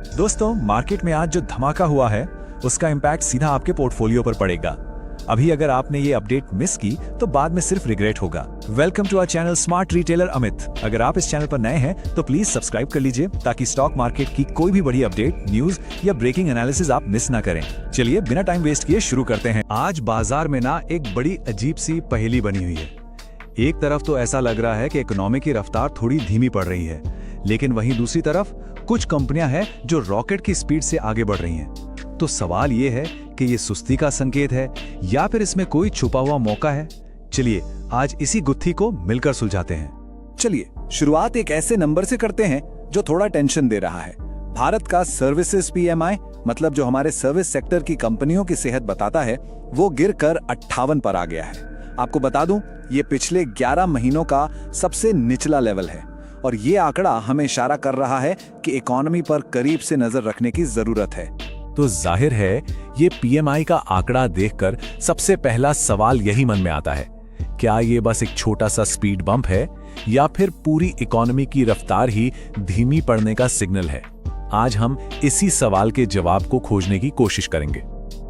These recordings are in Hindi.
दोस्तों, मार्केट में आज जो धमाका हुआ है उसका इम्पैक्ट सीधा आपके पोर्टफोलियो पर पड़ेगा। अभी अगर आपने ये अपडेट मिस की तो बाद में सिर्फ रिग्रेट होगा। Welcome to our channel smart retailer Amit. अगर आप इस चैनल पर नए हैं तो प्लीज सब्सक्राइब कर लीजिए ताकि स्टॉक मार्केट की कोई भी बड़ी अपडेट, न्यूज या ब्रेकिंग एनालिसिस आप मिस ना करें। चलिए बिना टाइम वेस्ट किए शुरू करते हैं। आज बाजार में ना एक बड़ी अजीब सी पहेली बनी हुई है। एक तरफ तो ऐसा लग रहा है कि इकोनॉमी की रफ्तार थोड़ी धीमी पड़ रही है, लेकिन वहीं दूसरी तरफ कुछ कंपनियां हैं जो रॉकेट की स्पीड से आगे बढ़ रही हैं। तो सवाल ये है कि ये सुस्ती का संकेत है या फिर इसमें कोई छुपा हुआ मौका है। चलिए आज इसी गुत्थी को मिलकर सुलझाते हैं। चलिए शुरुआत एक ऐसे नंबर से करते हैं जो थोड़ा टेंशन दे रहा है। भारत का सर्विसेज पीएमआई, मतलब जो हमारे सर्विस सेक्टर की कंपनियों की सेहत बताता है, वो गिरकर 58 पर आ गया है। आपको बता दूं, ये पिछले 11 महीनों का सबसे निचला लेवल है और ये आंकड़ा हमें इशारा कर रहा है कि इकोनॉमी पर करीब से नजर रखने की जरूरत है। तो जाहिर है ये पीएमआई का आंकड़ा देखकर सबसे पहला सवाल यही मन में आता है, क्या ये बस एक छोटा सा स्पीड बम्प है या फिर पूरी इकोनॉमी की रफ्तार ही धीमी पड़ने का सिग्नल है? आज हम इसी सवाल के जवाब को खोजने की कोशिश करेंगे।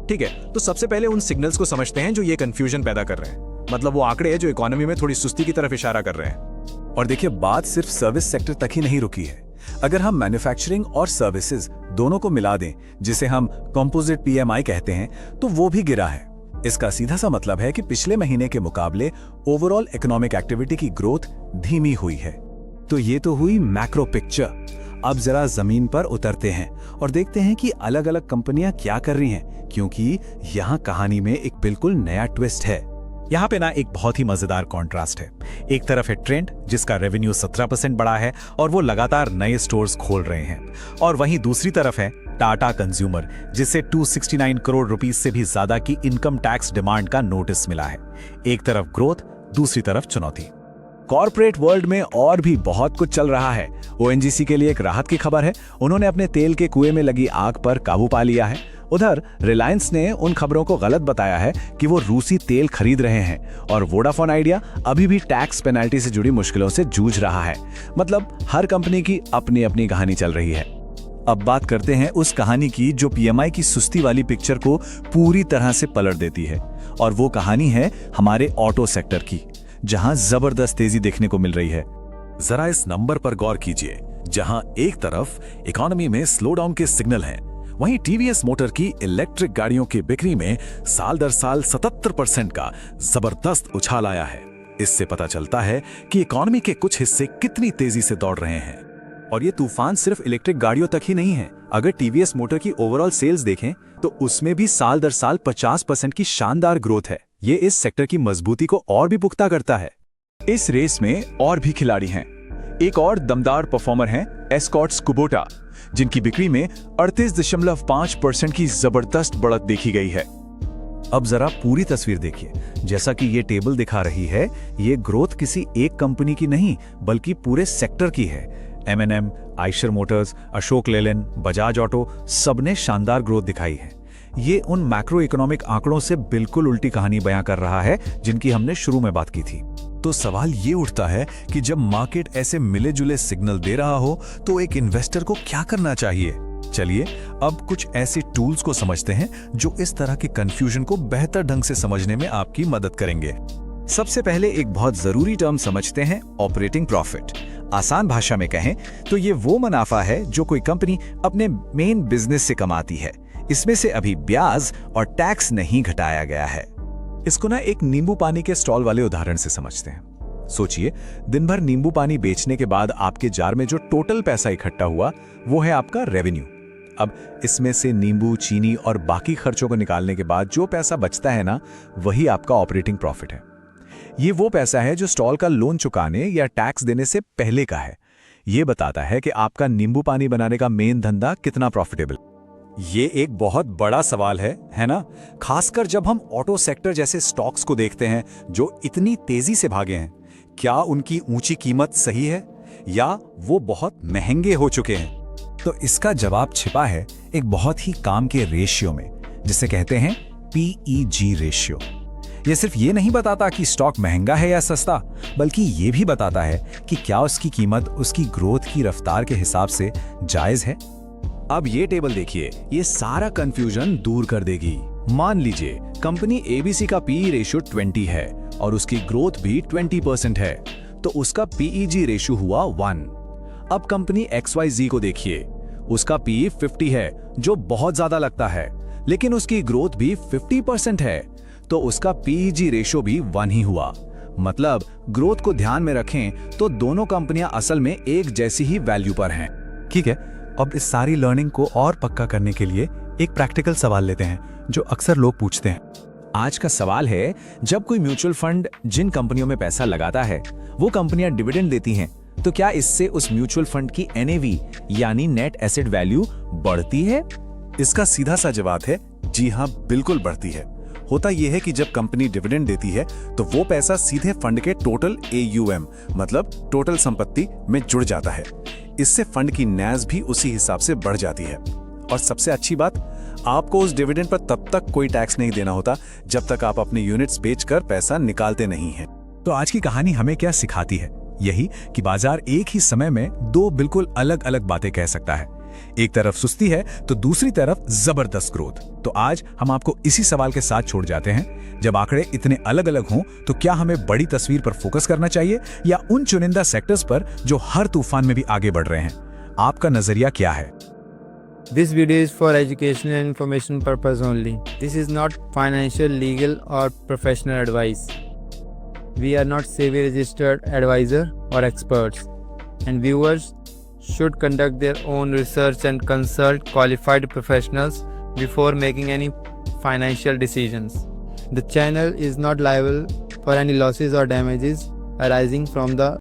ठीक है, तो सबसे पहले उन सिग्नल्स को समझते हैं जो ये कंफ्यूजन पैदा कर रहे हैं। मतलब वो आंकड़े हैं जो इकोनॉमी में थोड़ी सुस्ती की तरफ इशारा कर रहे हैं। और देखिए, बात सिर्फ सर्विस सेक्टर तक ही नहीं रुकी है। अगर हम मैन्युफैक्चरिंग और सर्विसेज दोनों को मिला दें, जिसे हम कंपोजिट पीएमआई कहते हैं, तो वो भी गिरा है। इसका सीधा सा मतलब है कि पिछले महीने के मुकाबले ओवरऑल इकोनॉमिक एक्टिविटी की ग्रोथ धीमी हुई है। तो ये तो हुई मैक्रो पिक्चर। अब जरा जमीन पर उतरते हैं और देखते हैं कि अलग अलग कंपनियां क्या कर रही हैं, क्योंकि यहाँ कहानी में एक बिल्कुल नया ट्विस्ट है। यहाँ पे ना एक बहुत ही मजेदार कॉन्ट्रास्ट है। एक तरफ है ट्रेंड, जिसका रेवेन्यू 17% बढ़ा है और वो लगातार नए स्टोर्स खोल रहे हैं, और वहीं दूसरी तरफ है टाटा कंज्यूमर, जिसे 269 करोड़ रुपीस से भी ज्यादा की इनकम टैक्स डिमांड का नोटिस मिला है। एक तरफ ग्रोथ, दूसरी तरफ चुनौती। कॉर्पोरेट वर्ल्ड में और भी बहुत कुछ चल रहा है। ओएनजीसी के लिए एक राहत की खबर है, उन्होंने अपने तेल के कुएं में लगी आग पर काबू पा लिया है। उधर रिलायंस ने उन खबरों को गलत बताया है कि वो रूसी तेल खरीद रहे हैं, और वोडाफोन आइडिया अभी भी टैक्स पेनल्टी से जुड़ी मुश्किलों से जूझ रहा है। मतलब हर कंपनी की अपनी अपनी कहानी चल रही है। अब बात करते हैं उस कहानी की जो पीएमआई की सुस्ती वाली पिक्चर को पूरी तरह से पलट देती है, और वो कहानी है हमारे ऑटो सेक्टर की, जहां जबरदस्त तेजी देखने को मिल रही है। जरा इस नंबर पर गौर कीजिए, जहां एक तरफ इकोनॉमी में स्लो डाउन के सिग्नल हैं, वहीं टीवीएस मोटर की इलेक्ट्रिक गाड़ियों की बिक्री में साल दर साल 77% का जबरदस्त उछाल आया है। इससे पता चलता है कि इकोनॉमी के कुछ हिस्से कितनी तेजी से दौड़ रहे हैं। और ये तूफान सिर्फ इलेक्ट्रिक गाड़ियों तक ही नहीं है। अगर टीवीएस मोटर की ओवरऑल सेल्स देखें तो उसमें भी साल दर साल 50% की शानदार ग्रोथ है। ये इस सेक्टर की मजबूती को और भी पुख्ता करता है। इस रेस में और भी खिलाड़ी हैं। एक और दमदार परफॉर्मर हैं एस्कॉर्ट्स कुबोटा, जिनकी बिक्री में 38.5% की जबरदस्त बढ़त देखी गई है। अब जरा पूरी तस्वीर देखिए। जैसा कि ये टेबल दिखा रही है, ये ग्रोथ किसी एक कंपनी की नहीं बल्कि पूरे सेक्टर की है। M&M, Eicher Motors, Ashok Leyland, Bajaj auto, सबने शानदार ग्रोथ दिखाई है। ये उन मैक्रो इकोनॉमिक आंकड़ों से बिल्कुल उल्टी कहानी बयां कर रहा है जिनकी हमने शुरू में बात की थी। तो सवाल ये उठता है कि जब मार्केट ऐसे मिले जुले सिग्नल दे रहा हो तो एक इन्वेस्टर को क्या करना चाहिए? चलिए अब कुछ ऐसे टूल्स को समझते हैं जो इस तरह के कंफ्यूजन को बेहतर ढंग से समझने में आपकी मदद करेंगे। सबसे पहले एक बहुत जरूरी टर्म समझते हैं, ऑपरेटिंग प्रॉफिट। आसान भाषा में कहें तो ये वो मुनाफा है जो कोई कंपनी अपने मेन बिजनेस से कमाती है। इसमें से अभी ब्याज और टैक्स नहीं घटाया गया है। इसको ना एक नींबू पानी के स्टॉल वाले उदाहरण से समझते हैं। सोचिए, दिन भर नींबू पानी बेचने के बाद आपके जार में जो टोटल पैसा इकट्ठा हुआ वो है आपका रेवेन्यू। अब इसमें से नींबू, चीनी और बाकी खर्चों को निकालने के बाद जो पैसा बचता है ना, वही आपका ऑपरेटिंग प्रॉफिट है। ये वो पैसा है जो स्टॉल का लोन चुकाने या टैक्स देने से पहले का है। ये बताता है कि आपका नींबू पानी बनाने का मेन धंधा कितना प्रॉफिटेबल। ये एक बहुत बड़ा सवाल है ना? खासकर जब हम ऑटो सेक्टर जैसे स्टॉक्स को देखते हैं जो इतनी तेजी से भागे हैं। क्या उनकी ऊंची कीमत सही है या वो बहुत महंगे हो चुके हैं? तो इसका जवाब छिपा है एक बहुत ही काम के रेशियो में, जिसे कहते हैं PEG रेशियो। ये सिर्फ ये नहीं बताता कि स्टॉक महंगा है या सस्ता, बल्कि ये भी बताता है कि क्या उसकी कीमत उसकी ग्रोथ की रफ्तार के हिसाब से जायज है। अब ये टेबल देखिए, ये सारा कंफ्यूजन दूर कर देगी। मान लीजिए कंपनी एबीसी का पीई रेशियो 20 है और उसकी ग्रोथ भी 20% है, तो उसका पीईजी रेशियो हुआ 1। अब कंपनी XYZ को देखिए, उसका पीई 50 है जो बहुत ज्यादा लगता है, लेकिन उसकी ग्रोथ भी 50% है, तो उसका पीईजी रेशियो भी 1 ही हुआ। मतलब ग्रोथ को ध्यान में रखें तो दोनों कंपनियां असल में एक जैसी ही वैल्यू पर हैं। ठीक है, अब इस सारी लर्निंग को और पक्का करने के लिए एक प्रैक्टिकल सवाल लेते हैं जो अक्सर लोग पूछते हैं। आज का सवाल है, जब कोई म्यूचुअल फंड जिन कंपनियों में पैसा लगाता है वो कंपनियां डिविडेंड देती हैं, तो क्या इससे उस म्यूचुअल फंड की एनएवी यानी नेट एसेट वैल्यू बढ़ती है? इसका सीधा सा जवाब है जी हाँ, बिल्कुल बढ़ती है। होता यह है कि जब कंपनी डिविडेंड देती है तो वो पैसा सीधे फंड के टोटल AUM मतलब टोटल संपत्ति में जुड़ जाता है। इससे फंड की NAV भी उसी हिसाब से बढ़ जाती है। और सबसे अच्छी बात, आपको उस डिविडेंड पर तब तक कोई टैक्स नहीं देना होता जब तक आप अपने यूनिट्स बेचकर पैसा निकालते नहीं हैं। तो आज की कहानी हमें क्या सिखाती है? यही कि बाजार एक ही समय में दो बिल्कुल अलग अलग बातें कह सकता है। एक तरफ सुस्ती है तो दूसरी तरफ जबरदस्त ग्रोथ। तो आज हम आपको इसी सवाल के साथ छोड़ जाते हैं, जब आंकड़े इतने अलग अलग हों तो क्या हमें बड़ी तस्वीर पर फोकस करना चाहिए या उन चुनिंदा सेक्टर्स पर जो हर तूफान में भी आगे बढ़ रहे हैं? आपका नजरिया क्या है? This video is for educational and information purpose only. This is not financial, legal or professional advice. We are not SEBI registered advisor or experts, and viewers should conduct their own research and consult qualified professionals before making any financial decisions. The channel is not liable for any losses or damages arising from the